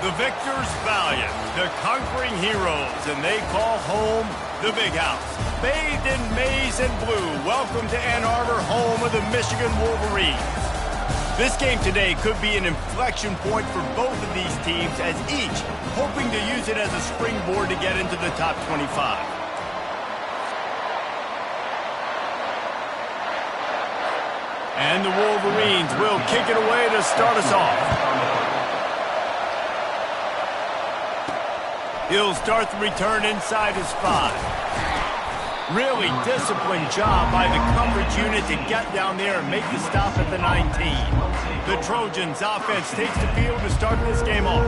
The victors valiant, the conquering heroes, and they call home the Big House. Bathed in maize and blue, welcome to Ann Arbor, home of the Michigan Wolverines. This game today could be an inflection point for both of these teams, as each hoping to use it as a springboard to get into the top 25. And the Wolverines will kick it away to start us off. He'll start the return inside his 5. Really disciplined job by the coverage unit to get down there and make the stop at the 19. The Trojans offense takes the field to start this game off.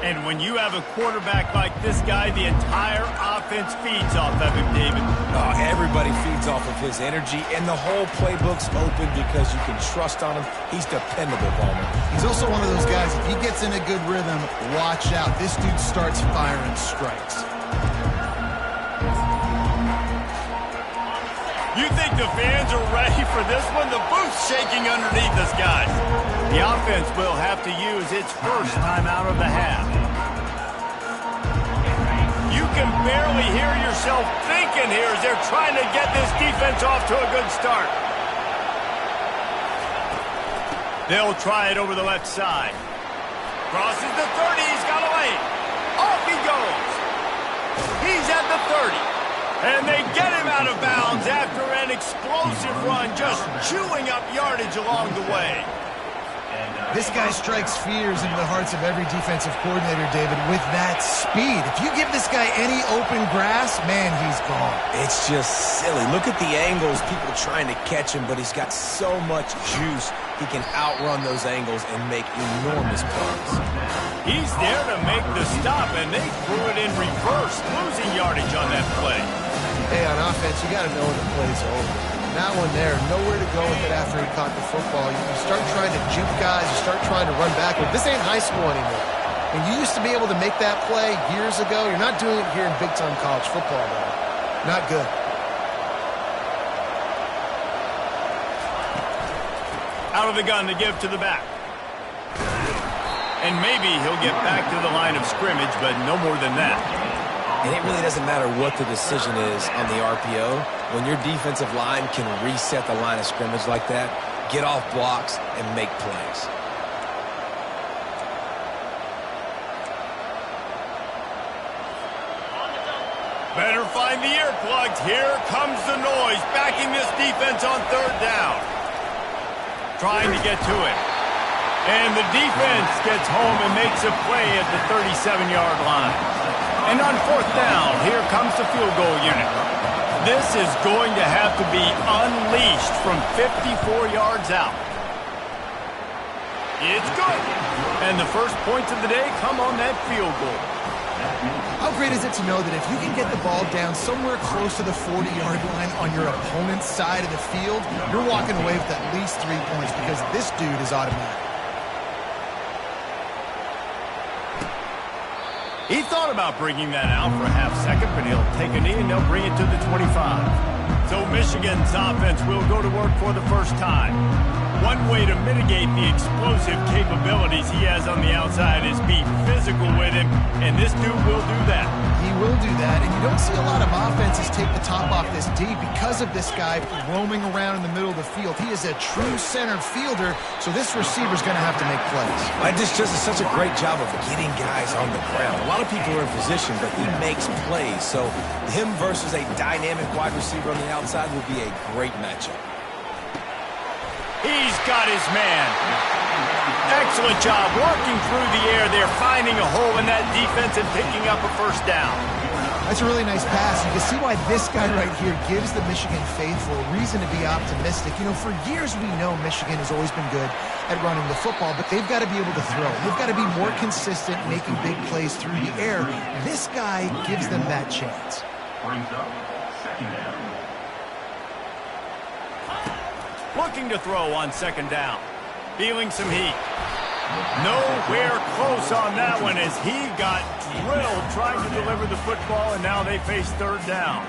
And when you have a quarterback like this guy, the entire offense feeds off of him, David. Oh, everybody feeds off of his energy, and the whole playbook's open because you can trust on him. He's dependable, Bowman. He's also one of those guys, if he gets in a good rhythm, watch out. This dude starts firing strikes. You think the fans are ready for this one? The booth's shaking underneath us, guys. The offense will have to use its first time out of the half. You can barely hear yourself thinking here as they're trying to get this defense off to a good start. They'll try it over the left side. Crosses the 30, he's got a lane. Off he goes. He's at the 30. And they get him out of bounds after an explosive run, just chewing up yardage along the way. This guy strikes fears into the hearts of every defensive coordinator, David, with that speed. If you give this guy any open grass, man, he's gone. It's just silly. Look at the angles, people trying to catch him, but he's got so much juice. He can outrun those angles and make enormous plays. He's there to make the stop, and they threw it in reverse, losing yardage on that play. Hey, on offense, you got to know when the play's over. That one there, nowhere to go with it after he caught the football. You start trying to juke guys, you start trying to run backward. This ain't high school anymore. And you used to be able to make that play years ago. You're not doing it here in big-time college football, though. Not good. Out of the gun to give to the back. And maybe he'll get back to the line of scrimmage, but no more than that. And it really doesn't matter what the decision is on the RPO. When your defensive line can reset the line of scrimmage like that, get off blocks and make plays. Better find the earplugs. Here comes the noise, backing this defense on third down. Trying to get to it. And the defense gets home and makes a play at the 37-yard line. And on fourth down, here comes the field goal unit. This is going to have to be unleashed from 54 yards out. It's good. And the first points of the day come on that field goal. How great is it to know that if you can get the ball down somewhere close to the 40-yard line on your opponent's side of the field, you're walking away with at least 3 points because this dude is automatic. He thought about bringing that out for a half second, but he'll take a knee and they'll bring it to the 25. So Michigan's offense will go to work for the first time. One way to mitigate the explosive capabilities he has on the outside is be physical with him, and this dude will do that. He will do that, and you don't see a lot of offenses take the top off this D because of this guy roaming around in the middle of the field. He is a true center fielder, so this receiver's going to have to make plays. I just does such a great job of getting guys on the ground. A lot of people are in position, but he makes plays, so him versus a dynamic wide receiver on the outside will be a great matchup. He's got his man. Excellent job working through the air there, finding a hole in that defense and picking up a first down. That's a really nice pass. You can see why this guy right here gives the Michigan faithful a reason to be optimistic. You know, for years we know Michigan has always been good at running the football, but they've got to be able to throw. They've got to be more consistent, making big plays through the air. This guy gives them that chance. Brings up second down. Looking to throw on second down. Feeling some heat. Nowhere close on that one as he got drilled trying to deliver the football, and now they face third down.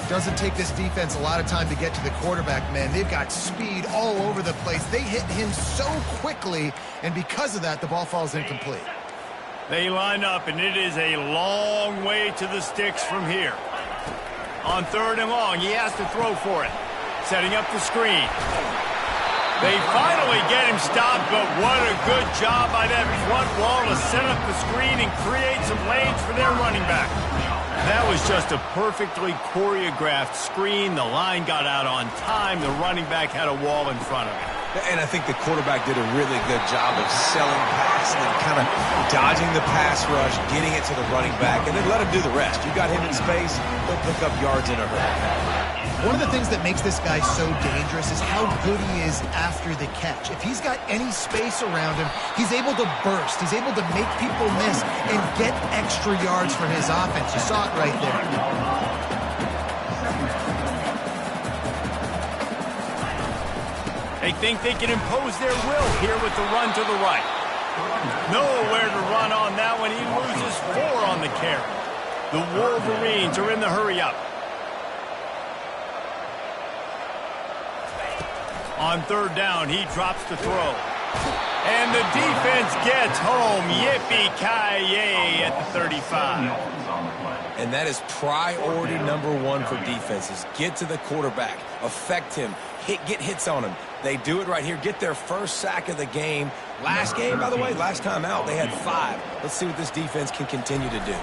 Doesn't take this defense a lot of time to get to the quarterback, man. They've got speed all over the place. They hit him so quickly, and because of that, the ball falls incomplete. They line up, and it is a long way to the sticks from here. On 3rd and long, he has to throw for it. Setting up the screen. They finally get him stopped, but what a good job by that front wall to set up the screen and create some lanes for their running back. That was just a perfectly choreographed screen. The line got out on time. The running back had a wall in front of him. And I think the quarterback did a really good job of selling pass and then kind of dodging the pass rush, getting it to the running back, and then let him do the rest. You got him in space, he'll pick up yards in a hurry. One of the things that makes this guy so dangerous is how good he is after the catch. If he's got any space around him, he's able to burst. He's able to make people miss and get extra yards for his offense. You saw it right there. They think they can impose their will here with the run to the right. Nowhere to run on that one. He loses 4 on the carry. The Wolverines are in the hurry-up. On 3rd down, he drops to throw. And the defense gets home. Yippee-ki-yay at the 35. And that is priority #1 for defenses. Get to the quarterback. Affect him. Get hits on him. They do it right here. Get their first sack of the game. Last game, by the way, last time out, they had 5. Let's see what this defense can continue to do.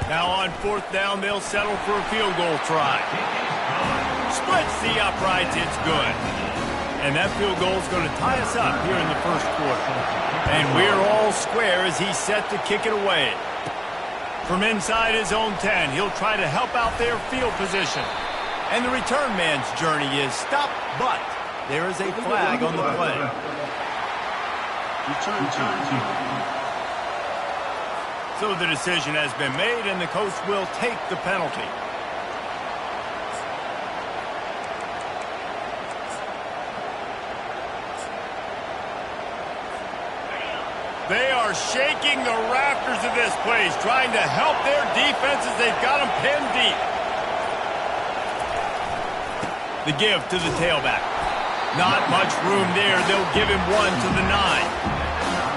Now on 4th down, they'll settle for a field goal try. Splits the uprights. It's good. And that field goal is going to tie us up here in the 1st quarter. And we're all square as he's set to kick it away. From inside his own 10, he'll try to help out their field position. And the return man's journey is stopped, but there is a flag on the play. So the decision has been made, and the coach will take the penalty. They are shaking the rafters of this place, trying to help their defense as they've got them pinned deep. The give to the tailback. Not much room there. They'll give him 1 to the 9.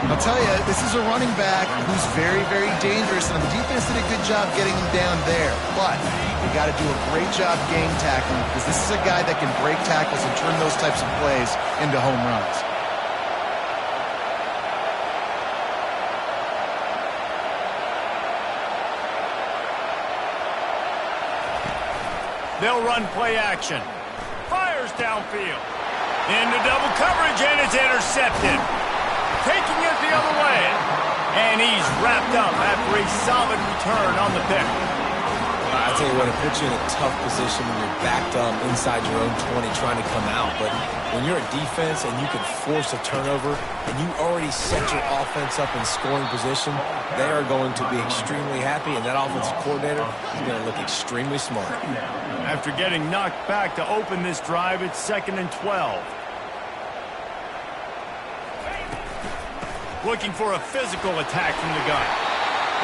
I'll tell you, this is a running back who's very, very dangerous, and the defense did a good job getting him down there. But they got to do a great job game tackling, because this is a guy that can break tackles and turn those types of plays into home runs. They'll run play action. Fires downfield. Into double coverage, and it's intercepted. Taking it the other way. And he's wrapped up after a solid return on the pick. I tell you what, it puts you in a tough position when you're backed up inside your own 20 trying to come out. But when you're a defense and you can force a turnover and you already set your offense up in scoring position, they are going to be extremely happy, and that offensive coordinator is going to look extremely smart. After getting knocked back to open this drive, it's 2nd and 12. Looking for a physical attack from the gun.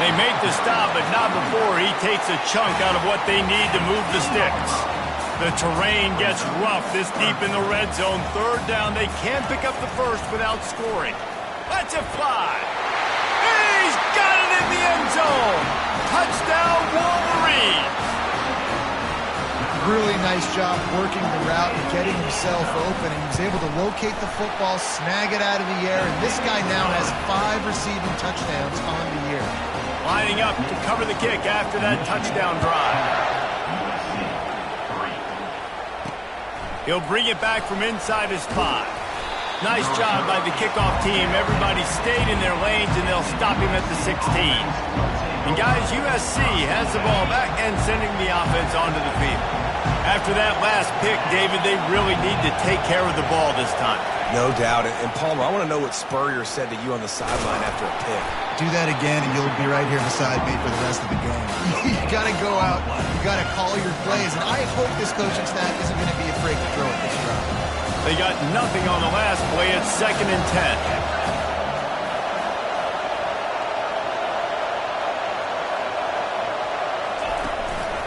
They make the stop, but not before he takes a chunk out of what they need to move the sticks. The terrain gets rough this deep in the red zone. 3rd down, they can't pick up the first without scoring. Let's it fly. He's got it in the end zone. Touchdown, Wolverines. Really nice job working the route and getting himself open. And he was able to locate the football, snag it out of the air, and this guy now has 5 receiving touchdowns on the year. Lining up to cover the kick after that touchdown drive. He'll bring it back from inside his 5. Nice job by the kickoff team. Everybody stayed in their lanes, and they'll stop him at the 16. And guys, USC has the ball back and sending the offense onto the field. After that last pick, David, they really need to take care of the ball this time. No doubt. And Palmer, I want to know what Spurrier said to you on the sideline after a pick. Do that again, and you'll be right here beside me for the rest of the game. You got to go out. You got to call your plays. And I hope this coaching staff isn't going to be afraid to throw it this drive. They got nothing on the last play. It's 2nd and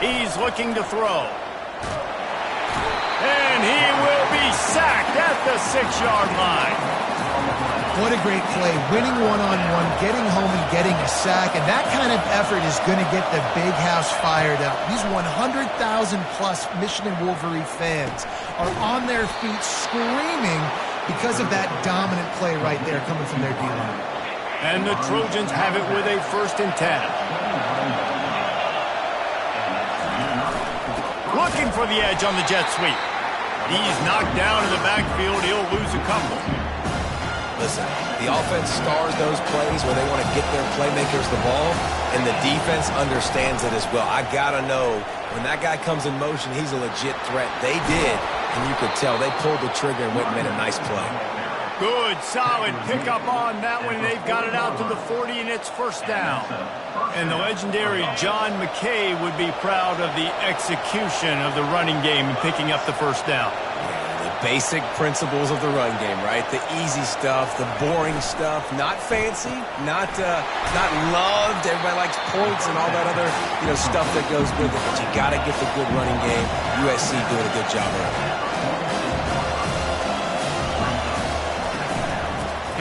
10. He's looking to throw. And he will be sacked at the 6-yard line. What a great play. Winning one-on-one, getting home and getting a sack, and that kind of effort is going to get the big house fired up. These 100,000-plus Michigan Wolverine fans are on their feet screaming because of that dominant play right there coming from their D-line. And the Trojans have it with a 1st and 10. Looking for the edge on the jet sweep. He's knocked down in the backfield. He'll lose a couple. Listen, the offense stars those plays where they want to get their playmakers the ball, and the defense understands it as well. I got to know, when that guy comes in motion, he's a legit threat. They did, and you could tell. They pulled the trigger and went and made a nice play. Good, solid pickup on that one. They've got it out to the 40, and it's 1st down. And the legendary John McKay would be proud of the execution of the running game and picking up the 1st down. Basic principles of the run game, right? The easy stuff, the boring stuff, not fancy, not loved. Everybody likes points and all that other, stuff that goes with it. But you got to get the good running game. USC doing a good job of it.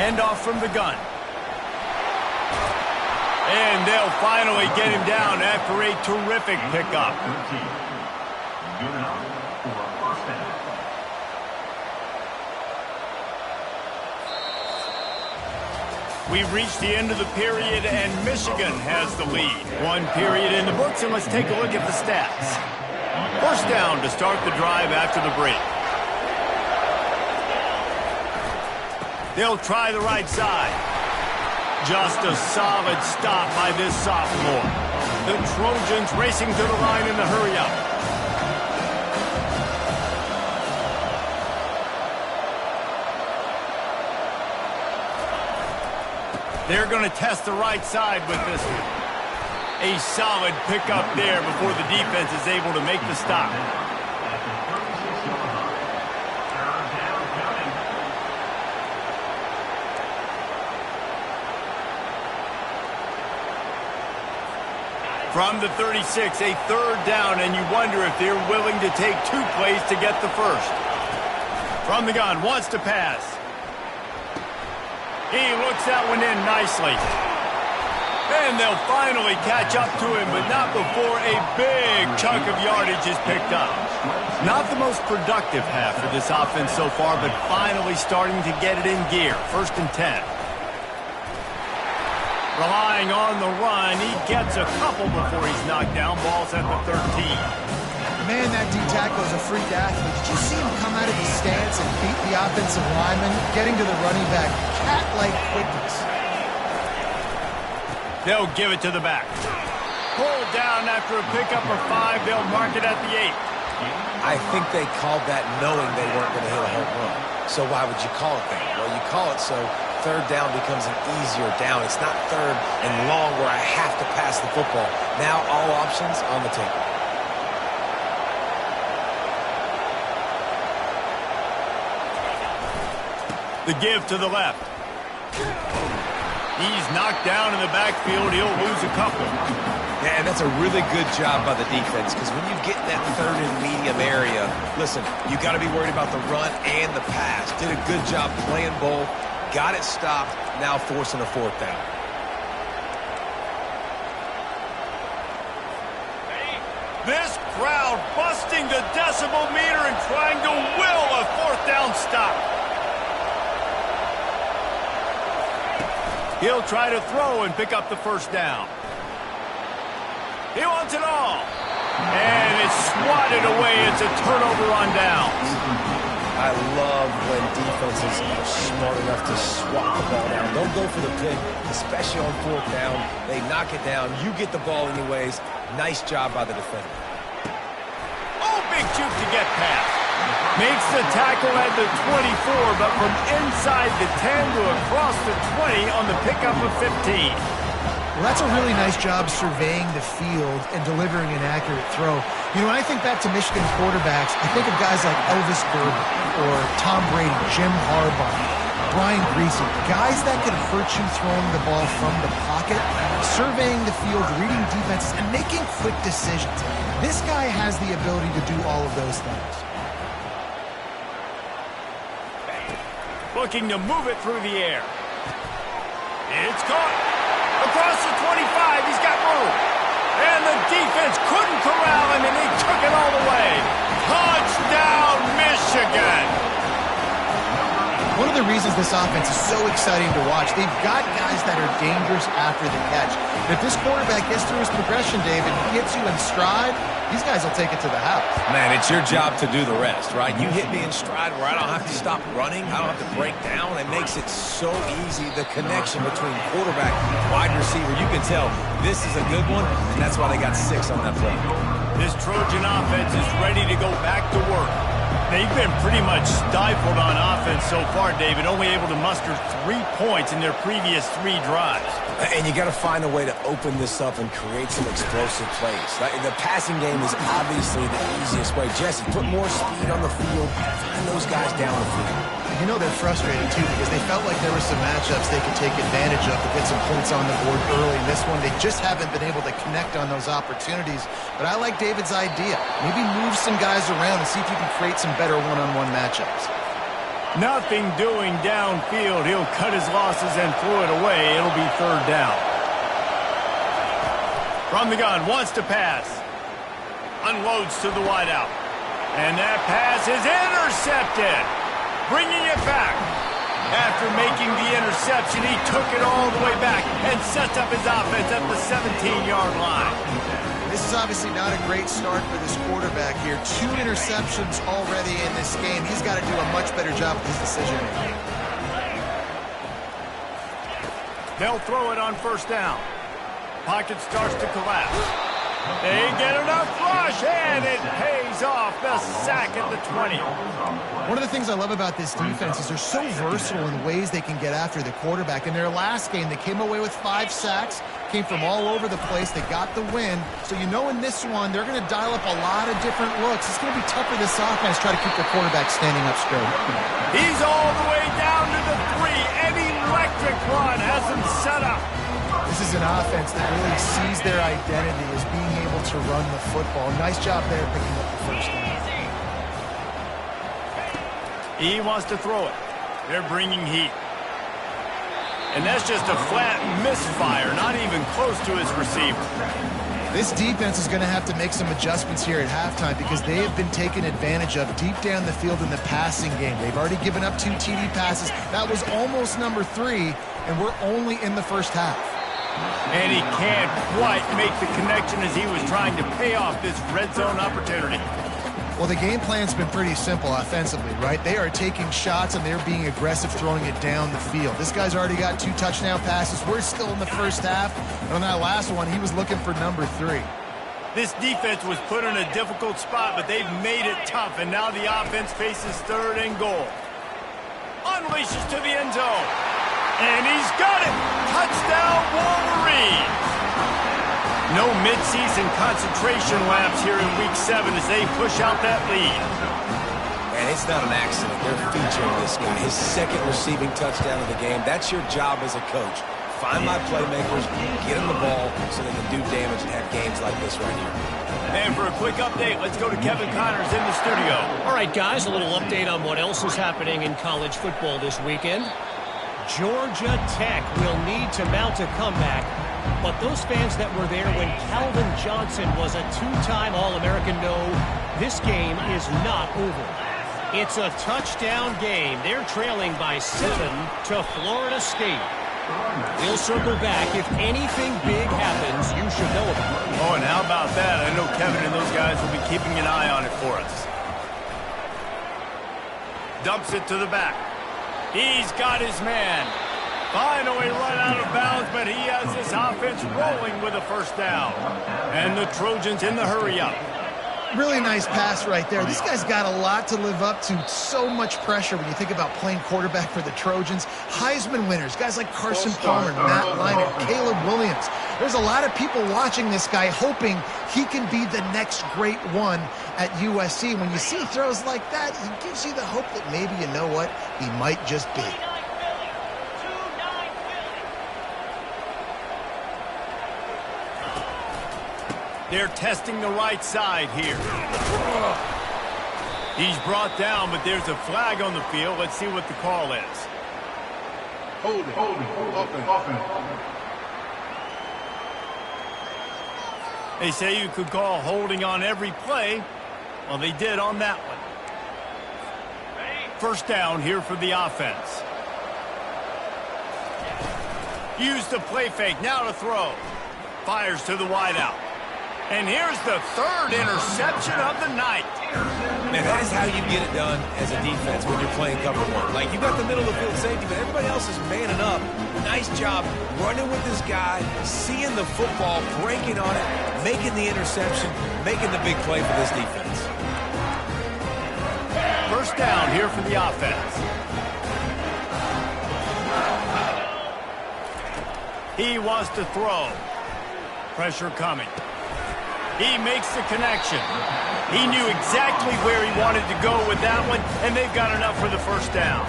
Handoff from the gun. And they'll finally get him down after a terrific pickup. Good enough for a 1st down. We've reached the end of the period, and Michigan has the lead. 1 period in the books, and let's take a look at the stats. 1st down to start the drive after the break. They'll try the right side. Just a solid stop by this sophomore. The Trojans racing to the line in the hurry-up. They're going to test the right side with this one. A solid pickup there before the defense is able to make the stop. From the 36, a 3rd down, and you wonder if they're willing to take 2 plays to get the 1st. From the gun, wants to pass. He looks that one in nicely. And they'll finally catch up to him, but not before a big chunk of yardage is picked up. Not the most productive half for this offense so far, but finally starting to get it in gear. 1st and 10. Relying on the run, he gets a couple before he's knocked down. Ball's at the 13. Man, that D-tackle is a freak athlete. Did you see him come out of his stance and beat the offensive lineman, getting to the running back? Cat-like quickness. They'll give it to the back. Pulled down after a pickup of 5. They'll mark it at the 8. I think they called that knowing they weren't going to hit a home run. So why would you call it that? Well, you call it so 3rd down becomes an easier down. It's not 3rd and long where I have to pass the football. Now all options on the table. The give to the left. He's knocked down in the backfield. He'll lose a couple. Man, that's a really good job by the defense, because when you get in that 3rd and medium area, listen, you got to be worried about the run and the pass. Did a good job playing both. Got it stopped. Now forcing a 4th down. This crowd busting the decibel meter and trying to will a 4th down stop. He'll try to throw and pick up the 1st down. He wants it all. And it's swatted away. It's a turnover on downs. I love when defenses are smart enough to swat the ball down. Don't go for the pick, especially on 4th down. They knock it down. You get the ball anyways. Nice job by the defender. Oh, big juke to get past. Makes the tackle at the 24, but from inside the 10 to across the 20 on the pickup of 15. Well, that's a really nice job surveying the field and delivering an accurate throw. You know, when I think back to Michigan quarterbacks, I think of guys like Elvis Gerber or Tom Brady, Jim Harbaugh, Brian Griese, guys that could hurt you throwing the ball from the pocket, surveying the field, reading defenses, and making quick decisions. This guy has the ability to do all of those things. Looking to move it through the air. It's caught. Across the 25, he's got room. And the defense couldn't corral him, and they took it all the way. Touchdown, Michigan. One of the reasons this offense is so exciting to watch, they've got guys that are dangerous after the catch. And if this quarterback gets through his progression, David, he hits you in stride, these guys will take it to the house. Man, it's your job to do the rest, right? You hit me in stride where I don't have to stop running. I don't have to break down. It makes it so easy, the connection between quarterback and wide receiver. You can tell this is a good one, and that's why they got 6 on that play. This Trojan offense is ready to go back to work. They've been pretty much stifled on offense so far, David, only able to muster 3 points in their previous 3 drives. And you got to find a way to open this up and create some explosive plays. The passing game is obviously the easiest way. Jesse, put more speed on the field, find those guys down the field. You know they're frustrated, too, because they felt like there were some matchups they could take advantage of to get some points on the board early. In this one, they just haven't been able to connect on those opportunities. But I like David's idea. Maybe move some guys around and see if you can create some better one-on-one matchups. Nothing doing downfield. He'll cut his losses and throw it away. It'll be 3rd down. From the gun, wants to pass. Unloads to the wideout. And that pass is intercepted. Bringing it back. After making the interception, he took it all the way back and sets up his offense at the 17-yard line. This is obviously not a great start for this quarterback here. 2 interceptions already in this game. He's got to do a much better job with his decision-making. They'll throw it on 1st down. Pocket starts to collapse. They get enough rush, and it pays off the sack at the 20. One of the things I love about this defense is they're so versatile in ways they can get after the quarterback. In their last game, they came away with 5 sacks, came from all over the place. They got the win. So you know in this one, they're going to dial up a lot of different looks. It's going to be tough for this offense to try to keep their quarterback standing up straight. He's all the way down to the 3. An electric run has him set up. This is an offense that really sees their identity as being able to run the football. Nice job there picking up the 1st down. He wants to throw it. They're bringing heat. And that's just a flat misfire, not even close to his receiver. This defense is going to have to make some adjustments here at halftime because they have been taken advantage of deep down the field in the passing game. They've already given up 2 TD passes. That was almost number 3, and we're only in the first half. And he can't quite make the connection as he was trying to pay off this red zone opportunity. Well, the game plan's been pretty simple offensively, right? They are taking shots and they're being aggressive throwing it down the field. This guy's already got 2 touchdown passes. We're still in the first half. And on that last one, he was looking for number 3. This defense was put in a difficult spot, but they've made it tough. And now the offense faces 3rd and goal. Unleashes to the end zone. And he's got it! Touchdown, Wolverine! No midseason concentration laps here in Week 7 as they push out that lead. And it's not an accident. They're featuring this guy. His 2nd receiving touchdown of the game. That's your job as a coach. Find my playmakers, get them the ball so they can do damage and have games like this right here. And for a quick update, let's go to Kevin Connors in the studio. All right, guys, a little update on what else is happening in college football this weekend. Georgia Tech will need to mount a comeback, but those fans that were there when Calvin Johnson was a 2-time All-American know this game is not over. It's a touchdown game. They're trailing by 7 to Florida State. We'll circle back. If anything big happens, you should know about it. Oh, and how about that? I know Kevin and those guys will be keeping an eye on it for us. Dumps it to the back. He's got his man. Finally run out of bounds, but he has this offense rolling with a 1st down. And the Trojans in the hurry-up. Really nice pass right there. This guy's got a lot to live up to. So much pressure when you think about playing quarterback for the Trojans. Heisman winners, guys like Carson Palmer, Matt Leinart, Caleb Williams. There's a lot of people watching this guy hoping he can be the next great one at USC. When you see throws like that, he gives you the hope that maybe, you know what, he might just be. They're testing the right side here. He's brought down, but there's a flag on the field. Let's see what the call is. They say you could call holding on every play. Well, they did on that one. First down here for the offense. Use the play fake, now to throw. Fires to the wideout. And here's the third interception of the night. Man, that is how you get it done as a defense when you're playing cover one. Like, you got the middle of the field safety, but everybody else is manning up. Nice job running with this guy, seeing the football, breaking on it, making the interception, making the big play for this defense. First down here for the offense. He wants to throw. Pressure coming. He makes the connection. He knew exactly where he wanted to go with that one, and they've got enough for the first down.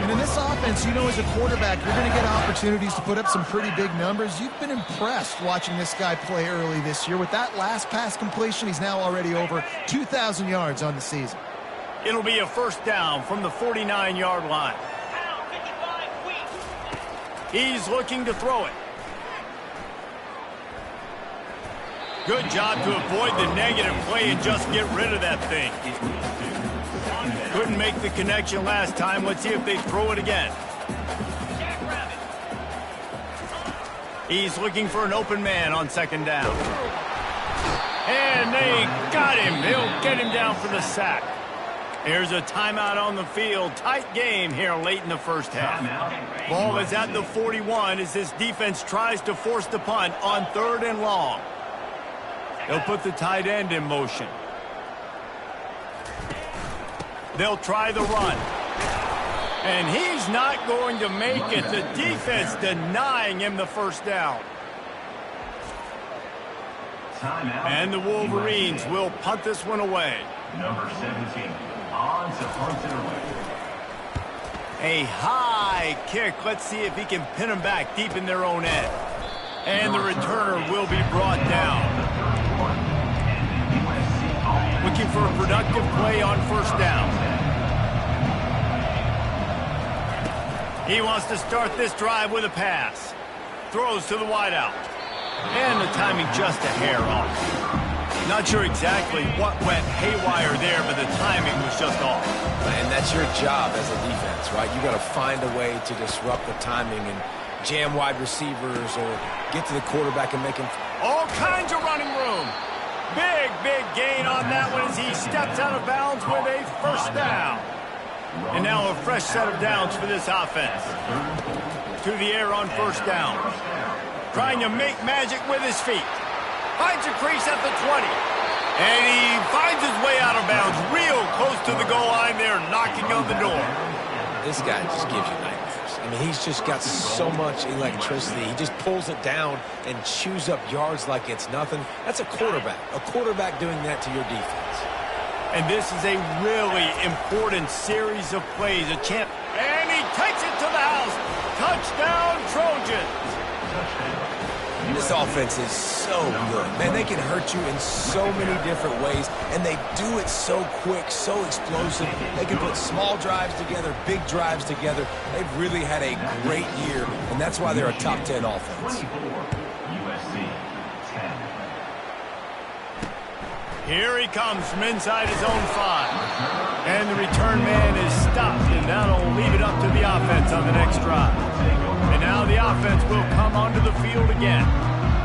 And in this offense, you know, as a quarterback, you're going to get opportunities to put up some pretty big numbers. You've been impressed watching this guy play early this year. With that last pass completion, he's now already over 2,000 yards on the season. It'll be a first down from the 49-yard line. He's looking to throw it. Good job to avoid the negative play and just get rid of that thing. Couldn't make the connection last time. Let's see if they throw it again. He's looking for an open man on second down. And they got him. They'll get him down for the sack. Here's a timeout on the field. Tight game here late in the first half. Ball is at the 41 as this defense tries to force the punt on 3rd and long. They'll put the tight end in motion. They'll try the run. And he's not going to make it. The defense denying him the first down. And the Wolverines will punt this one away. Number 17. On to punt it away. A high kick. Let's see if he can pin them back deep in their own end. And the returner will be brought down. Looking for a productive play on first down. He wants to start this drive with a pass. Throws to the wideout. And the timing just a hair off. Not sure exactly what went haywire there, but the timing was just off. And that's your job as a defense, right? You got to find a way to disrupt the timing and jam wide receivers or get to the quarterback and make him... All kinds of running room. Big gain on that one as he steps out of bounds with a first down. And now a fresh set of downs for this offense. To the air on first down. Trying to make magic with his feet. Finds a crease at the 20. And he finds his way out of bounds real close to the goal line there, knocking on the door. This guy just gives you nightmares. I mean, he's just got so much electricity. He just pulls it down and chews up yards like it's nothing. That's a quarterback. A quarterback doing that to your defense. And this is a really important series of plays. A champ. And he takes it to the house. Touchdown, Trojans. This offense is so good. Man, they can hurt you in so many different ways, and they do it so quick, so explosive. They can put small drives together, big drives together. They've really had a great year, and that's why they're a top 10 offense. 24, USC 10. Here he comes from inside his own 5. And the return man is stopped, and that'll leave it up to the offense on the next drive. And now the offense will come onto the field again.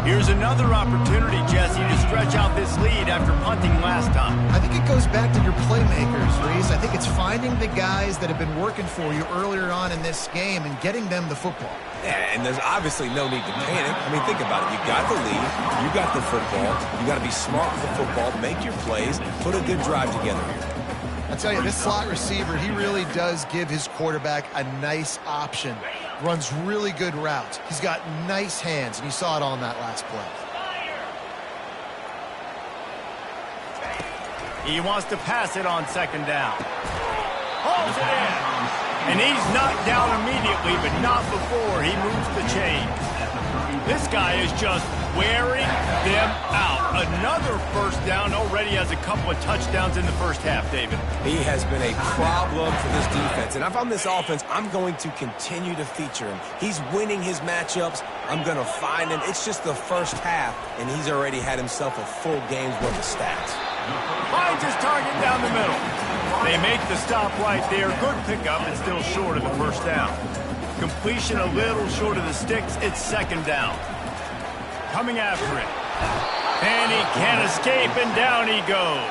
Here's another opportunity, Jesse, to stretch out this lead after punting last time. I think it goes back to your playmakers, Reese. I think it's finding the guys that have been working for you earlier on in this game and getting them the football. Yeah, and there's obviously no need to panic. I mean, think about it. You got the lead. You got the football. You got to be smart with the football, make your plays, put a good drive together here. I tell you, this slot receiver, he really does give his quarterback a nice option. Runs really good routes. He's got nice hands, and you saw it on that last play. He wants to pass it on second down. Holds it in. And he's knocked down immediately, but not before he moves the chain. This guy is just wearing them out. Another first down, already has a couple of touchdowns in the first half, David. He has been a problem for this defense. And if I'm this offense, I'm going to continue to feature him. He's winning his matchups. I'm going to find him. It's just the first half, and he's already had himself a full game's worth of stats. Finds his target down the middle. They make the stop right there. Good pickup, and still short of the first down. Completion a little short of the sticks. It's second down. Coming after it. And he can't escape, and down he goes.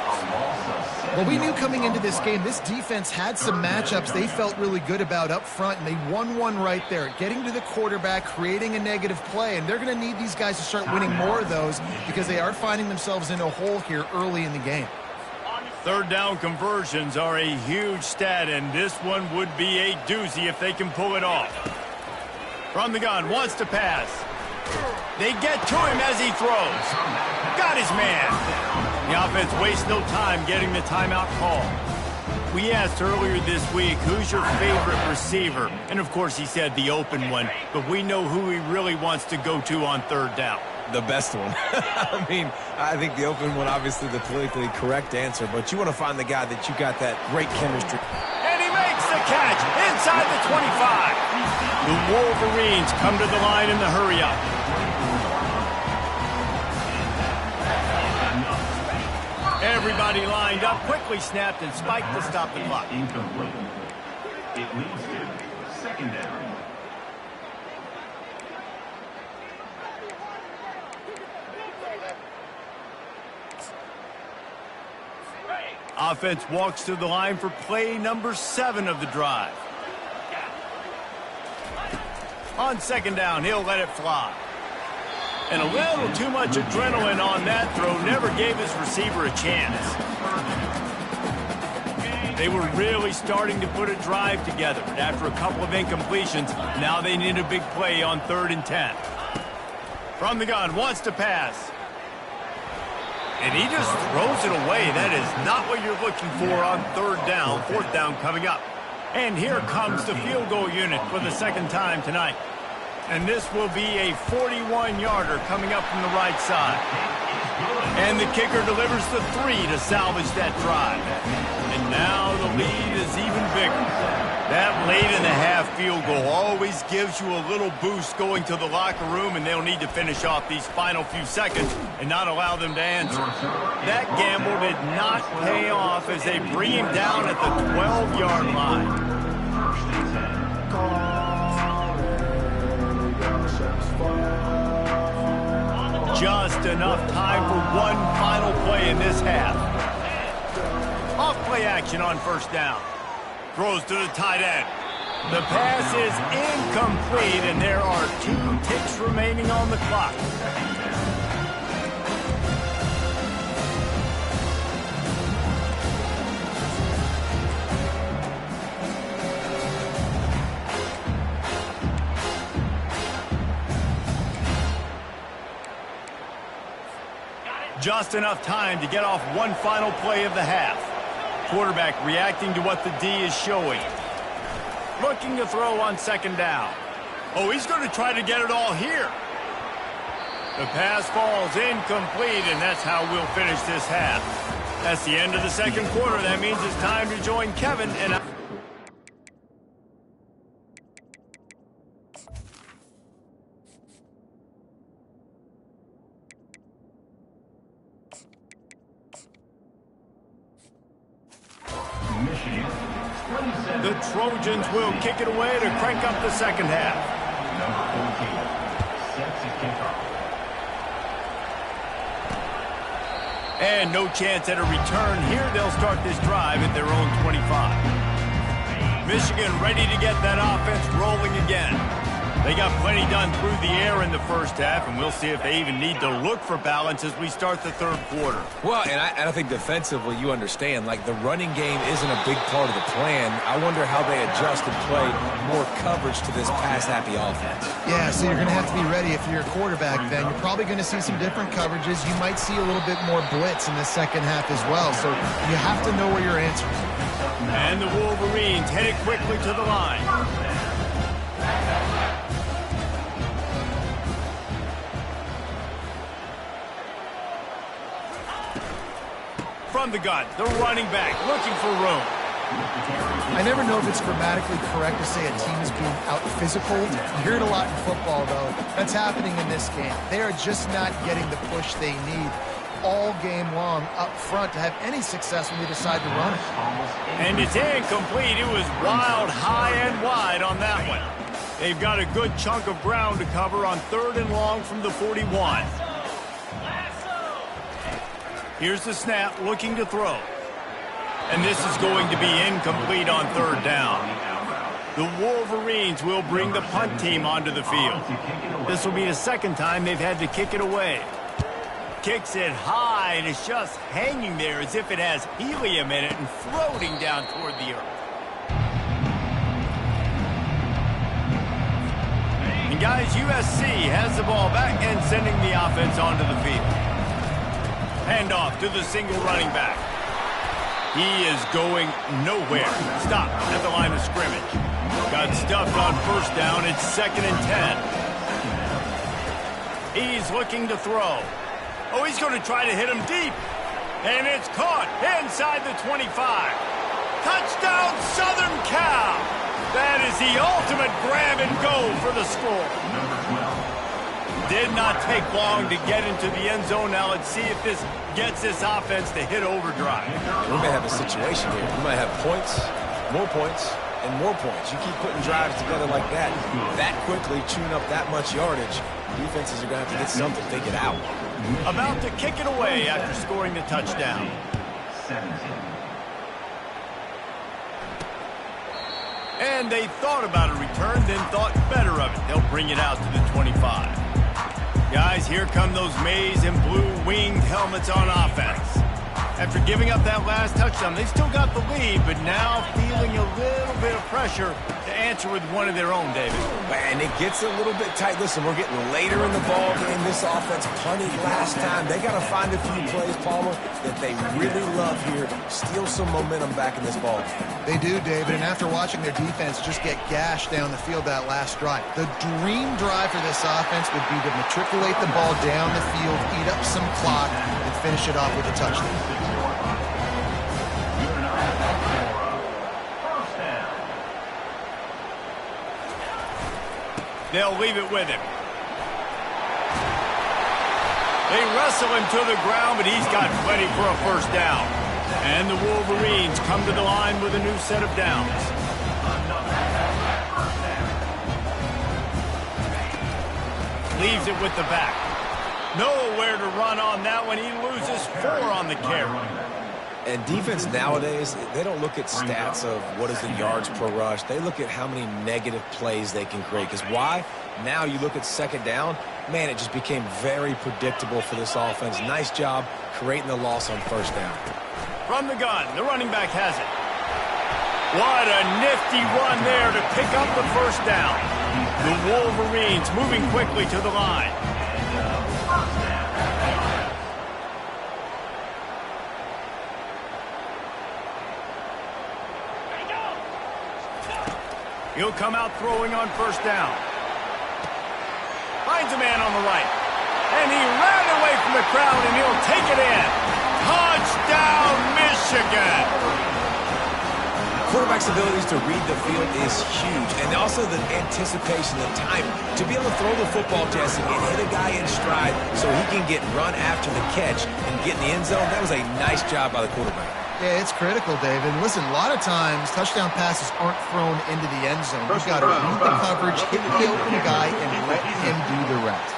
Well, we knew coming into this game, this defense had some matchups they felt really good about up front, and they won one right there, getting to the quarterback, creating a negative play, and they're going to need these guys to start winning more of those because they are finding themselves in a hole here early in the game. Third down conversions are a huge stat, and this one would be a doozy if they can pull it off. From the gun, wants to pass. They get to him as he throws. Got his man. The offense wastes no time getting the timeout call. We asked earlier this week, who's your favorite receiver? And of course he said the open one, but we know who he really wants to go to on third down. The best one. I mean, I think the open one, obviously the politically correct answer, but you want to find the guy that you got that great chemistry. And he makes the catch inside the 25. The Wolverines come to the line in the hurry-up. Everybody lined up, quickly snapped and spiked to stop the clock. Incomplete. It leads to second down. Offense walks to the line for play number 7 of the drive. On second down, he'll let it fly. And a little too much adrenaline on that throw never gave his receiver a chance. They were really starting to put a drive together, but after a couple of incompletions, now they need a big play on 3rd and 10. From the gun, wants to pass. And he just throws it away. That is not what you're looking for on 3rd down. 4th down coming up. And here comes the field goal unit for the second time tonight. And this will be a 41-yarder coming up from the right side. And the kicker delivers the 3 to salvage that drive. And now the lead is even bigger. That late-in-the-half field goal always gives you a little boost going to the locker room, and they'll need to finish off these final few seconds and not allow them to answer. That gamble did not pay off as they bring him down at the 12-yard line. Just enough time for one final play in this half. Off play action on 1st down. Throws to the tight end. The pass is incomplete, and there are 2 ticks remaining on the clock. Just enough time to get off one final play of the half. Quarterback reacting to what the D is showing. Looking to throw on 2nd down. Oh, he's going to try to get it all here. The pass falls incomplete, and that's how we'll finish this half. That's the end of the 2nd quarter. That means it's time to join Kevin and the Trojans will kick it away to crank up the 2nd half. Number 14 sets a kickoff. And no chance at a return here. They'll start this drive at their own 25. Michigan ready to get that offense rolling again. They got plenty done through the air in the first half, and we'll see if they even need to look for balance as we start the 3rd quarter. Well, and I think defensively, you understand, like the running game isn't a big part of the plan. I wonder how they adjust and play more coverage to this pass-happy offense. Yeah, so you're going to have to be ready if you're a quarterback then. You're probably going to see some different coverages. You might see a little bit more blitz in the 2nd half as well, so you have to know where your answers are. And the Wolverines headed quickly to the line. From the gun, the running back looking for room. I never know if it's grammatically correct to say a team is being out-physical. You hear it a lot in football, though. That's happening in this game. They are just not getting the push they need all game long up front to have any success when they decide to run it. And it's incomplete. It was wild, high and wide on that one. They've got a good chunk of ground to cover on 3rd and long from the 41. Here's the snap, looking to throw. And this is going to be incomplete on 3rd down. The Wolverines will bring the punt team onto the field. This will be the 2nd time they've had to kick it away. Kicks it high, and it's just hanging there as if it has helium in it and floating down toward the earth. And guys, USC has the ball back and sending the offense onto the field. Handoff to the single running back. He is going nowhere. Stop at the line of scrimmage. Got stuffed on 1st down. It's 2nd and 10. He's looking to throw. Oh, he's going to try to hit him deep. And it's caught inside the 25. Touchdown, Southern Cal. That is the ultimate grab and go for the score. Did not take long to get into the end zone. Now let's see if this gets this offense to hit overdrive. We may have a situation here. We might have points, and more points. You keep putting drives together like that quickly, chewing up that much yardage, defenses are going to have to get something figured out. About to kick it away after scoring the touchdown. And they thought about a return, then thought better of it. They'll bring it out to the 25. Guys, here come those maize and blue winged helmets on offense. After giving up that last touchdown, they've still got the lead, but now feeling a little bit of pressure to answer with one of their own, David. And it gets a little bit tight. Listen, we're getting later in the ball game. This offense punted last time. They got to find a few plays, Palmer, that they really love here. Steal some momentum back in this ball game. They do, David, and after watching their defense just get gashed down the field that last drive, the dream drive for this offense would be to matriculate the ball down the field, eat up some clock, and finish it off with a touchdown. They'll leave it with him. They wrestle him to the ground, but he's got plenty for a 1st down. And the Wolverines come to the line with a new set of downs. Leaves it with the back. Nowhere to run on that one. He loses 4 on the carry. And defense nowadays, they don't look at stats of what is the yards per rush. They look at how many negative plays they can create. Because why? Now you look at 2nd down, man, it just became very predictable for this offense. Nice job creating the loss on 1st down. From the gun, the running back has it. What a nifty run there to pick up the 1st down. The Wolverines moving quickly to the line. He'll come out throwing on 1st down. Finds a man on the right. And he ran away from the crowd, and he'll take it in. Touchdown, Michigan! Quarterback's abilities to read the field is huge. And also the anticipation, the time to be able to throw the football, Jesse, and hit a guy in stride so he can get run after the catch and get in the end zone. That was a nice job by the quarterback. Yeah, it's critical, David. Listen, a lot of times touchdown passes aren't thrown into the end zone. You've got to read the coverage, hit the open guy, and let him do the rest.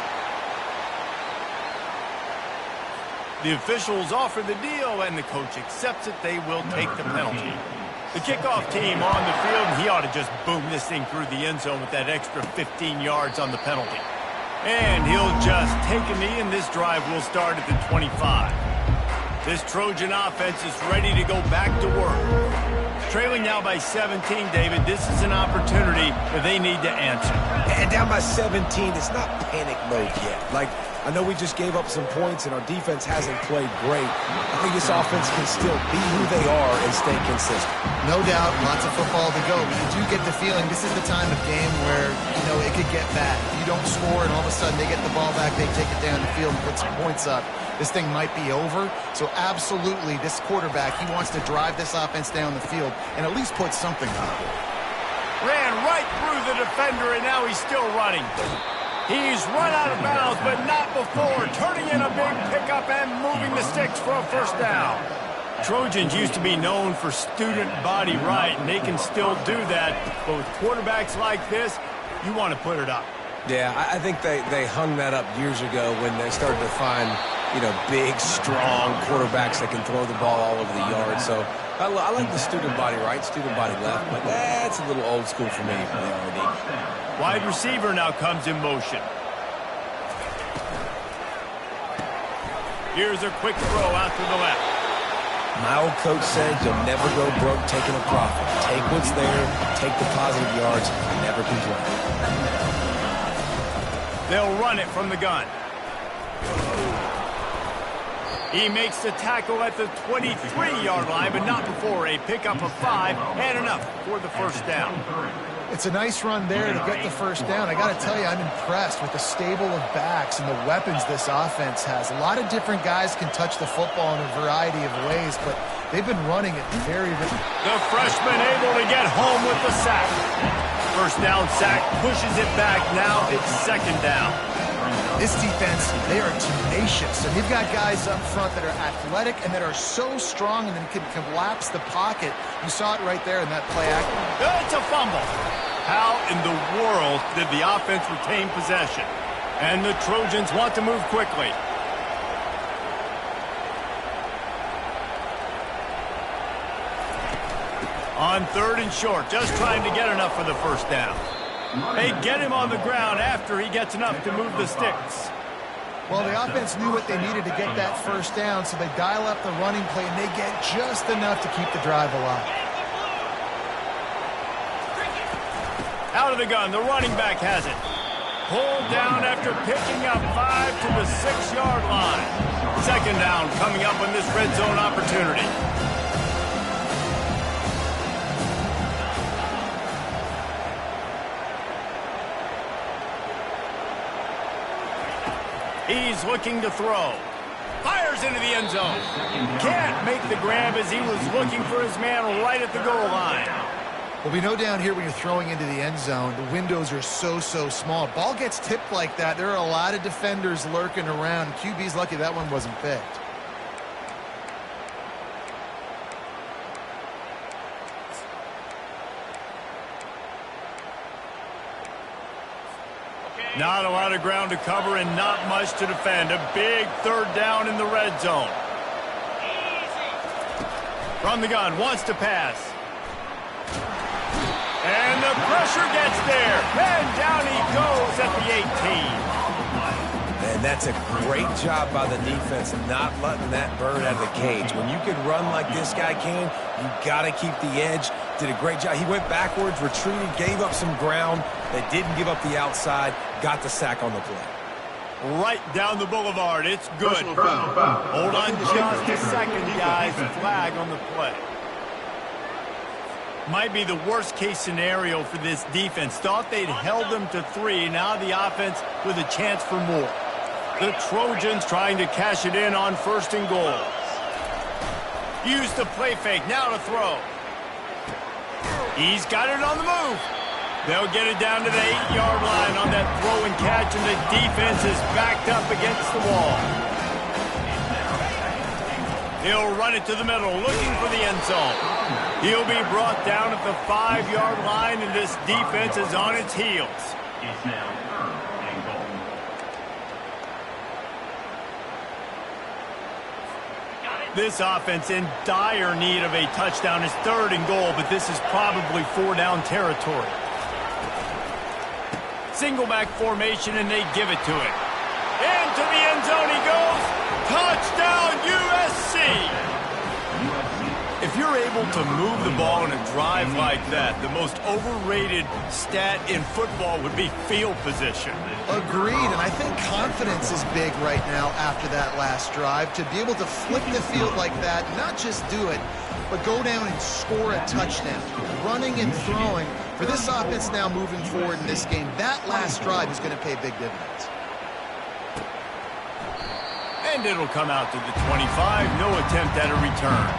The officials offer the deal, and the coach accepts it. They will take the penalty. The kickoff team on the field, and he ought to just boom this thing through the end zone with that extra 15 yards on the penalty. And he'll just take a knee, and this drive will start at the 25. This Trojan offense is ready to go back to work. Trailing now by 17, David. This is an opportunity that they need to answer. And down by 17, it's not panic mode yet. Like, I know we just gave up some points and our defense hasn't played great. I think this offense can still be who they are and stay consistent. No doubt, lots of football to go. But you do get the feeling this is the time of game where, it could get bad. If you don't score and all of a sudden they get the ball back, they take it down the field and put some points up, this thing might be over. So absolutely, this quarterback, he wants to drive this offense down the field and at least put something on the board. Ran right through the defender, and now he's still running. He's run out of bounds, but not before. Turning in a big pickup and moving the sticks for a first down. Trojans used to be known for student body right, and they can still do that. But with quarterbacks like this, you want to put it up. Yeah, I think they hung that up years ago when they started to find, big, strong quarterbacks that can throw the ball all over the yard. So I like the student body right, student body left, but that's a little old school for me. Wide receiver now comes in motion. Here's a quick throw out to the left. My old coach said you'll never go broke taking a profit. Take what's there, take the positive yards, and never complain. They'll run it from the gun. He makes the tackle at the 23-yard line, but not before a pickup of 5 and enough for the first down. It's a nice run there to get the first down. I got to tell you, I'm impressed with the stable of backs and the weapons this offense has. A lot of different guys can touch the football in a variety of ways, but they've been running it very, very... The freshman able to get home with the sack. First down sack, pushes it back. Now it's second down. This defense, they are tenacious, and they've got guys up front that are athletic and that are so strong and then can collapse the pocket. You saw it right there in that play action. It's a fumble. How in the world did the offense retain possession? And the Trojans want to move quickly. On third and short, just trying to get enough for the first down. They get him on the ground after he gets enough to move the sticks. Well, the offense knew what they needed to get that first down, so they dial up the running play, and they get just enough to keep the drive alive. Out of the gun, the running back has it. Pulled down after picking up 5 to the 6-yard line. Second down coming up on this red zone opportunity. He's looking to throw. Fires into the end zone. Can't make the grab as he was looking for his man right at the goal line. Well, we know down here when you're throwing into the end zone, the windows are so small. Ball gets tipped like that, there are a lot of defenders lurking around. QB's lucky that one wasn't picked. Not a lot of ground to cover and not much to defend. A big third down in the red zone. From the gun, wants to pass. And the pressure gets there. And down he goes at the 18. And that's a great job by the defense of not letting that bird out of the cage. When you can run like this guy can, you got to keep the edge. Did a great job. He went backwards, retreated, gave up some ground. They didn't give up the outside, got the sack on the play. Right down the boulevard. It's good. Hold on just a second, guys. Flag on the play. Might be the worst-case scenario for this defense. Thought they'd held them to 3. Now the offense with a chance for more. The Trojans trying to cash it in on first and goal. Use the play fake. Now to throw. He's got it on the move. They'll get it down to the 8-yard line on that throw and catch, and the defense is backed up against the wall. He'll run it to the middle, looking for the end zone. He'll be brought down at the 5-yard line, and this defense is on its heels. It's now third and goal. This offense in dire need of a touchdown. Is third and goal, but this is probably 4-down territory. Single back formation, and they give it to him. Into the end zone he goes. Touchdown, USC! If you're able to move the ball in a drive like that, the most overrated stat in football would be field position. Agreed, and I think confidence is big right now after that last drive. To be able to flip the field like that, not just do it, but go down and score a touchdown. Running and throwing, for this offense now moving forward in this game, that last drive is going to pay big dividends. And it'll come out to the 25, no attempt at a return.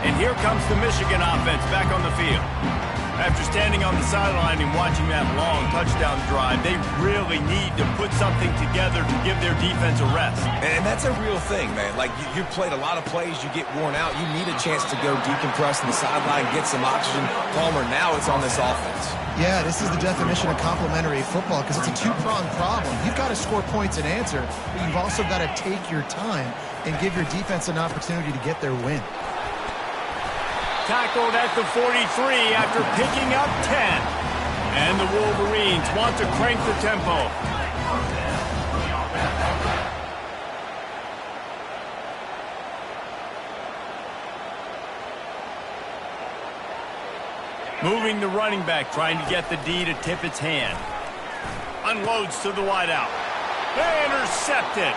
And here comes the Michigan offense back on the field. After standing on the sideline and watching that long touchdown drive, they really need to put something together to give their defense a rest. And that's a real thing, man. Like, you've played a lot of plays, you get worn out, you need a chance to go decompress on the sideline, get some oxygen. Palmer, now it's on this offense. Yeah, this is the definition of complementary football because it's a two-pronged problem. You've got to score points and answer, but you've also got to take your time and give your defense an opportunity to get their win. Tackled at the 43 after picking up 10. And the Wolverines want to crank the tempo. Moving the running back, trying to get the D to tip its hand. Unloads to the wideout. Intercepted.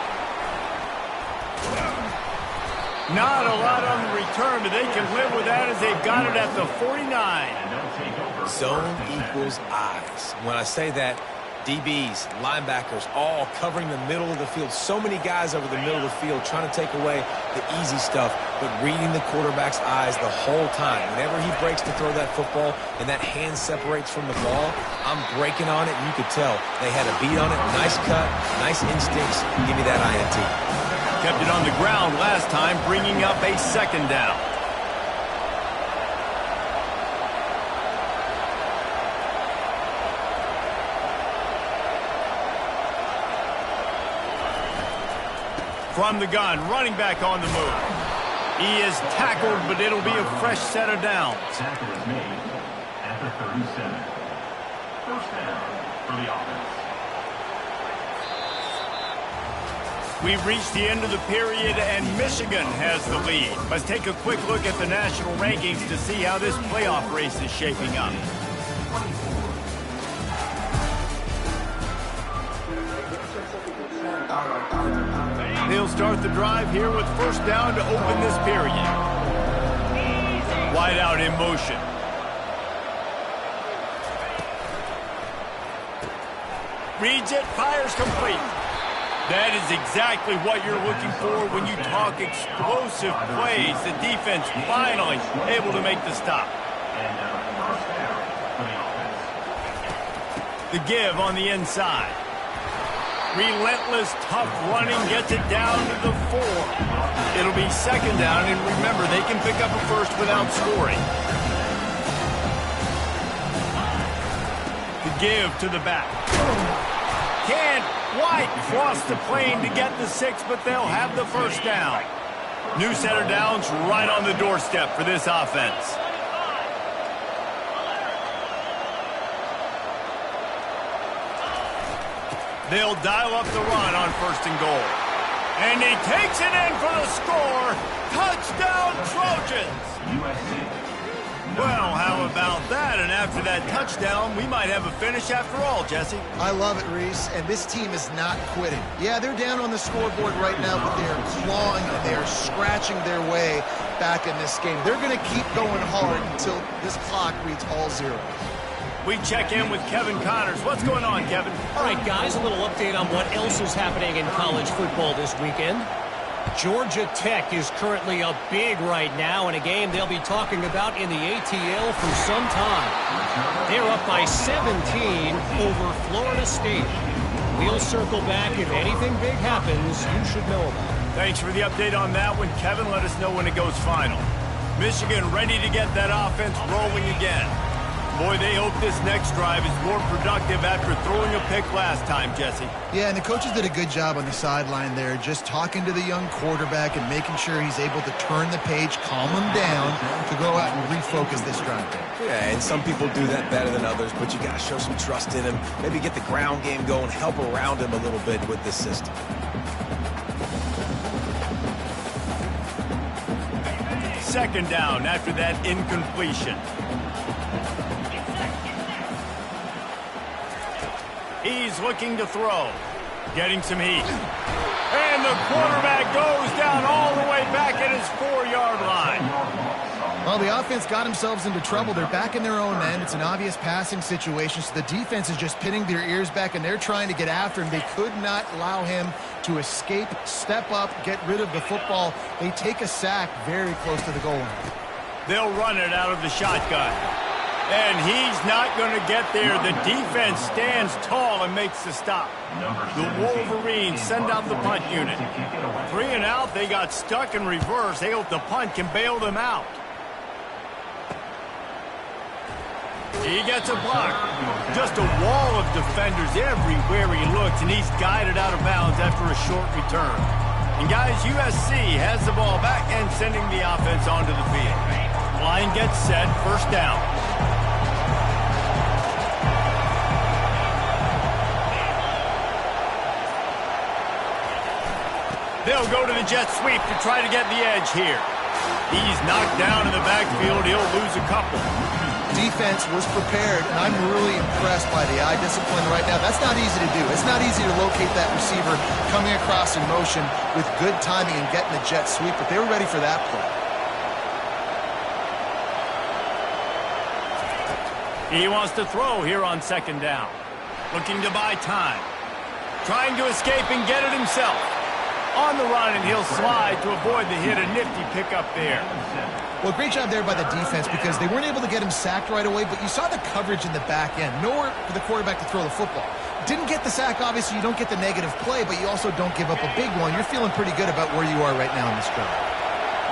Not a lot on the return, but they can live with that as they've got it at the 49. Zone equals eyes. When I say that, DBs, linebackers, all covering the middle of the field. So many guys over the middle of the field trying to take away the easy stuff, but reading the quarterback's eyes the whole time. Whenever he breaks to throw that football and that hand separates from the ball, I'm breaking on it, and you could tell they had a beat on it. Nice cut, nice instincts. Give me that INT. Kept it on the ground last time, bringing up a second down. From the gun, running back on the move. He is tackled, but it'll be a fresh set of downs. Tackle is made at the 37. First down for the offense. We've reached the end of the period, and Michigan has the lead. Let's take a quick look at the national rankings to see how this playoff race is shaping up. They'll start the drive here with first down to open this period. Wide out in motion. Reads it, fires complete. That is exactly what you're looking for when you talk explosive plays. The defense finally able to make the stop. The give on the inside. Relentless, tough running gets it down to the 4. It'll be second down, and remember, they can pick up a first without scoring. The give to the back. Can't quite cross the plane to get the 6, but they'll have the first down. New set of downs right on the doorstep for this offense. They'll dial up the run on first and goal. And he takes it in for the score. Touchdown, Trojans! USC. Well, how about that? And after that touchdown, we might have a finish after all, Jesse. I love it, Reese, and this team is not quitting. Yeah, they're down on the scoreboard right now, but they are clawing and they are scratching their way back in this game. They're going to keep going hard until this clock reads all zeros. We check in with Kevin Connors. What's going on, Kevin? All right, guys, a little update on what else is happening in college football this weekend. Georgia Tech is currently up big right now in a game they'll be talking about in the ATL for some time. They're up by 17 over Florida State. We'll circle back if anything big happens you should know about. Thanks for the update on that one, Kevin. Let us know when it goes final. Michigan ready to get that offense rolling again. Boy, they hope this next drive is more productive after throwing a pick last time, Jesse. Yeah, and the coaches did a good job on the sideline there, just talking to the young quarterback and making sure he's able to turn the page, calm him down to go out and refocus this drive. Yeah, and some people do that better than others, but you got to show some trust in him. Maybe get the ground game going, help around him a little bit with this system. second down after that incompletion. He's looking to throw. Getting some heat. And the quarterback goes down all the way back at his 4-yard line. Well, the offense got themselves into trouble. They're back in their own end. It's an obvious passing situation, so the defense is just pinning their ears back, and they're trying to get after him. They could not allow him to escape, step up, get rid of the football. They take a sack very close to the goal line. They'll run it out of the shotgun. And he's not going to get there. The defense stands tall and makes the stop. The Wolverines send out the punt unit. 3 and out, they got stuck in reverse. They hope the punt can bail them out. He gets a block. Just a wall of defenders everywhere he looks, and he's guided out of bounds after a short return. And guys, USC has the ball back and sending the offense onto the field. Line gets set, first down. They'll go to the jet sweep to try to get the edge here. He's knocked down in the backfield. He'll lose a couple. Defense was prepared, and I'm really impressed by the eye discipline right now. That's not easy to do. It's not easy to locate that receiver coming across in motion with good timing and getting the jet sweep, but they were ready for that play. He wants to throw here on second down. Looking to buy time. Trying to escape and get it himself. On the run, and he'll slide to avoid the hit. A nifty pickup there. Well, great job there by the defense because they weren't able to get him sacked right away, but you saw the coverage in the back end. Nowhere for the quarterback to throw the football. Didn't get the sack, obviously. You don't get the negative play, but you also don't give up a big one. You're feeling pretty good about where you are right now in this drive.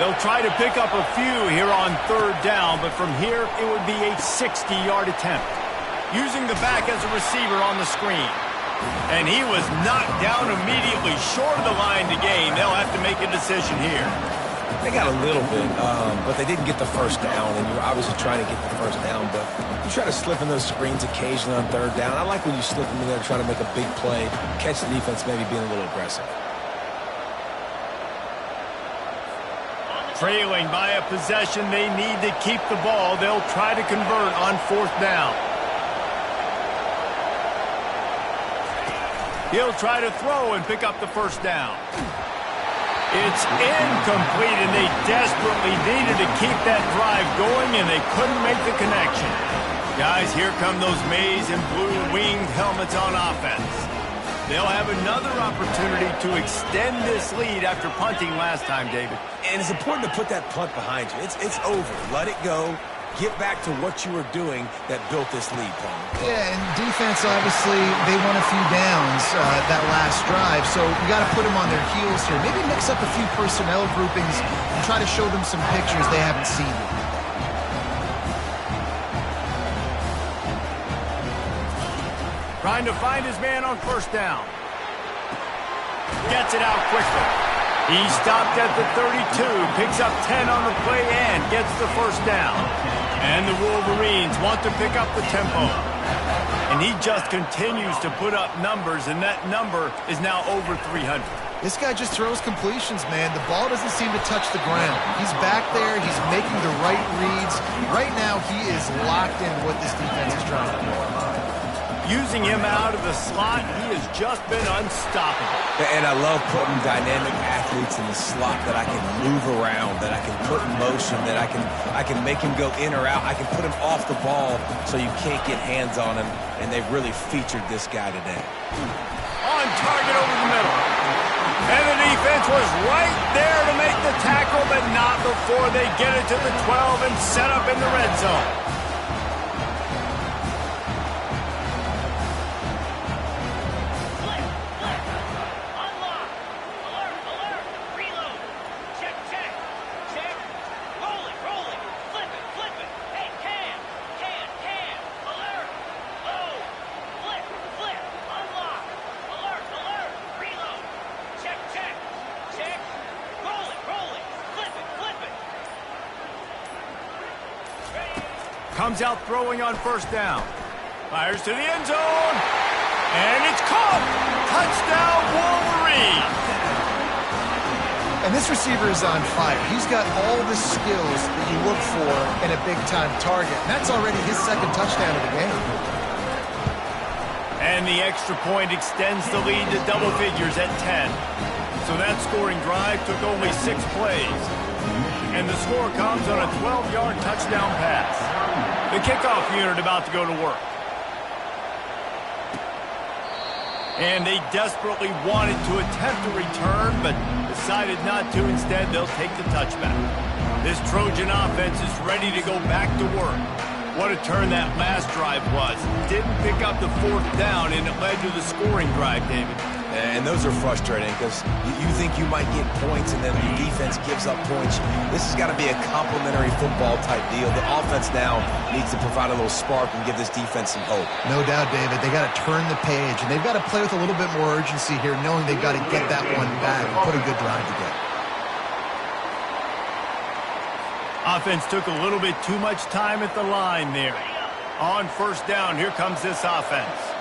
They'll try to pick up a few here on third down, but from here, it would be a 60-yard attempt. Using the back as a receiver on the screen. And he was knocked down immediately short of the line to gain. They'll have to make a decision here. They got a little bit, but they didn't get the first down, and you're obviously trying to get the first down, but you try to slip in those screens occasionally on third down. I like when you slip them in there trying to make a big play, catch the defense maybe being a little aggressive. Trailing by a possession, they need to keep the ball. They'll try to convert on fourth down. He'll try to throw and pick up the first down. It's incomplete, and they desperately needed to keep that drive going, and they couldn't make the connection. Guys, here come those maize and blue winged helmets on offense. They'll have another opportunity to extend this lead after punting last time, David. And it's important to put that punt behind you. It's over. Let it go. Get back to what you were doing that built this lead, Paul. Yeah, and defense, obviously, they won a few downs that last drive, so you got to put them on their heels here. Maybe mix up a few personnel groupings and try to show them some pictures they haven't seen yet. Trying to find his man on first down. Gets it out quickly. He stopped at the 32, picks up 10 on the play and gets the first down. And the Wolverines want to pick up the tempo. And he just continues to put up numbers, and that number is now over 300. This guy just throws completions, man. The ball doesn't seem to touch the ground. He's back there. He's making the right reads. Right now, he is locked in what this defense is trying to do. Using him out of the slot, he has just been unstoppable. And I love putting dynamic athletes in the slot that I can move around, that I can put in motion, that I can make him go in or out. I can put him off the ball so you can't get hands on him, and they've really featured this guy today. On target over the middle. And the defense was right there to make the tackle, but not before they get it to the 12 and set up in the red zone. Comes out throwing on first down. Fires to the end zone. And it's caught. Touchdown, Wolverine. And this receiver is on fire. He's got all the skills that you look for in a big-time target. And that's already his second touchdown of the game. And the extra point extends the lead to double figures at 10. So that scoring drive took only 6 plays. And the score comes on a 12-yard touchdown pass. The kickoff unit about to go to work. And they desperately wanted to attempt a return, but decided not to. Instead, they'll take the touchback. This Trojan offense is ready to go back to work. What a turn that last drive was. Didn't pick up the 4th down, and it led to the scoring drive, David. And those are frustrating because you think you might get points and then the defense gives up points. This has got to be a complementary football type deal. The offense now needs to provide a little spark and give this defense some hope. No doubt, David. They got to turn the page, and they've got to play with a little bit more urgency here, knowing they've got to get that one back and put a good drive together. Offense took a little bit too much time at the line there. On first down, here comes this offense.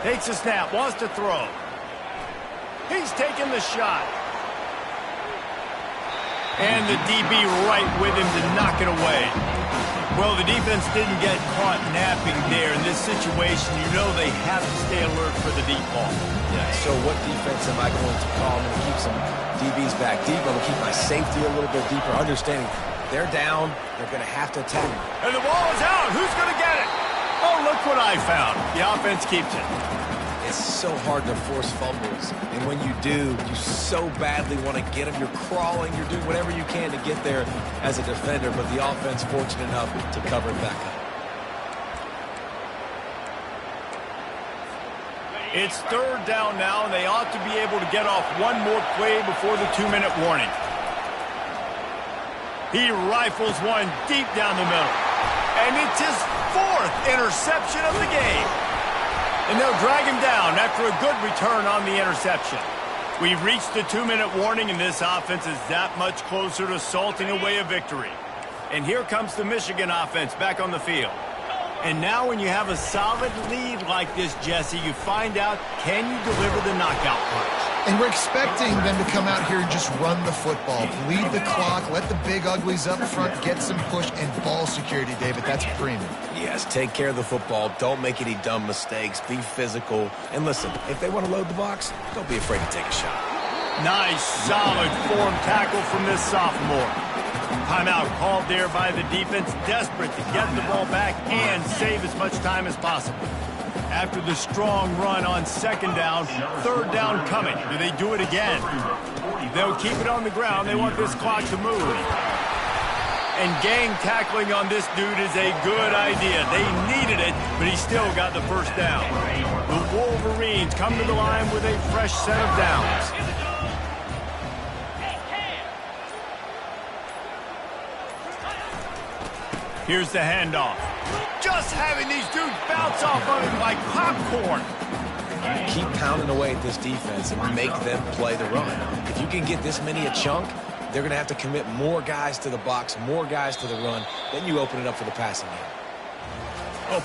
Takes a snap, wants to throw. He's taking the shot. And the DB right with him to knock it away. Well, the defense didn't get caught napping there. In this situation, you know they have to stay alert for the deep ball. Yeah, so what defense am I going to call? I'm going to keep some DBs back deep. I'm going to keep my safety a little bit deeper, understanding they're down. They're going to have to attack. And the ball is out. Who's going to get it? Oh, look what I found. The offense keeps it. It's so hard to force fumbles. And when you do, you so badly want to get them. You're crawling. You're doing whatever you can to get there as a defender. But the offense fortunate enough to cover it back up. It's 3rd down now, and they ought to be able to get off one more play before the 2-minute warning. He rifles one deep down the middle. And it's his 4th interception of the game. And they'll drag him down after a good return on the interception. We've reached the 2-minute warning, and this offense is that much closer to salting away a victory. And here comes the Michigan offense back on the field. And now when you have a solid lead like this, Jesse, you find out, can you deliver the knockout punch? And we're expecting them to come out here and just run the football, bleed the clock, let the big uglies up front get some push and ball security, David. That's premium. Yes, take care of the football. Don't make any dumb mistakes. Be physical. And listen, if they want to load the box, don't be afraid to take a shot. Nice, solid form tackle from this sophomore. Timeout called there by the defense, desperate to get the ball back and save as much time as possible. After the strong run on 2nd down, 3rd down coming. Do they do it again? They'll keep it on the ground. They want this clock to move. And gang tackling on this dude is a good idea. They needed it, but he still got the 1st down. The Wolverines come to the line with a fresh set of downs. Here's the handoff. Just having these dudes bounce off of him like popcorn. Keep pounding away at this defense and make them play the run. If you can get this many a chunk, they're going to have to commit more guys to the box, more guys to the run. Then you open it up for the passing game. Oh,